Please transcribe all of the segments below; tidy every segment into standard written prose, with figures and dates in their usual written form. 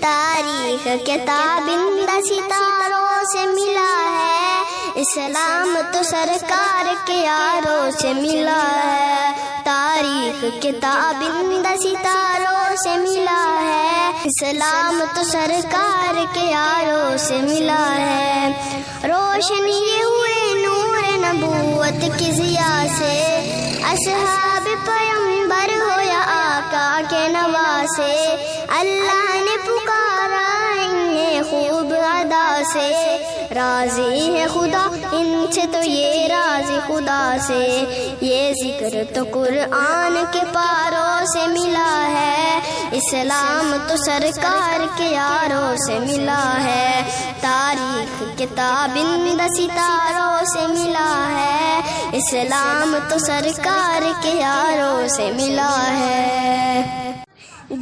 تاریخ کے تابندہ ستاروں سے ملا ہے، اسلام تو سرکار کے یاروں سے ملا ہے۔ تاریخ کے تابندہ ستاروں سے ملا ہے، اسلام تو سرکار کے یاروں سے ملا ہے۔ روشنی ہوئے نور نبوت کی ضیا سے، اصحاب پیمبر ہو یا آقا کے نواسے، اللہ نے پکارا انہیں خوب ادا سے۔ راضی ہے خدا ان سے تو یہ راضی خدا سے، یہ ذکر تو قرآن کے پاروں سے ملا ہے، اسلام تو سرکار کے یاروں سے ملا ہے۔ تاریخ کے تابندہ ستاروں سے ملا ہے، اسلام تو سرکار کے یاروں سے ملا ہے۔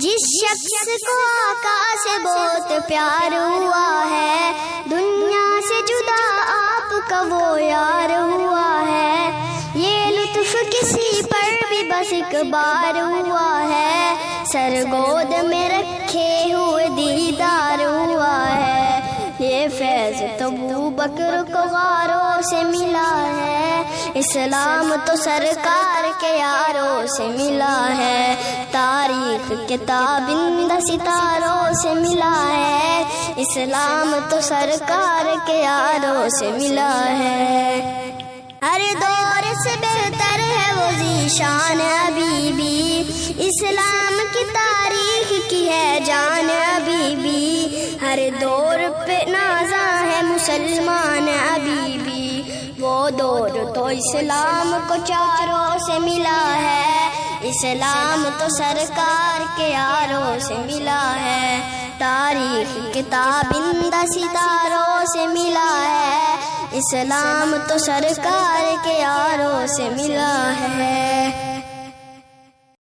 جس شخص کو آقا سے بہت پیار ہوا ہے، دنیا سے جدا آپ کا وہ یار ہوا ہے، یہ لطف کسی پر بھی بس ایک بار ہوا ہے، سر گود میں رکھے ہوئے دیدار ہوا ہے۔ یہ فیض تو ابو بکر کو غاروں سے ملا ہے، اسلام تو سرکار کے یاروں سے ملا ہے۔ تاریخ کے تابندہ ستاروں سے ملا ہے، اسلام تو سرکار کے یاروں سے ملا ہے۔ ہر دور سے بہتر ہے وہ ذیشان ابھی بھی، اسلام کی تاریخ کی ہے جان ابھی بھی، ہر دور پہ نازاں ہے مسلمان ابھی بھی، وہ دور تو اسلام کو چاروں سے ملا ہے، اسلام تو سرکار کے یاروں سے ملا ہے۔ تاریخ کے تابندہ ستاروں سے ملا ہے، اسلام تو سرکار کے یاروں سے ملا ہے۔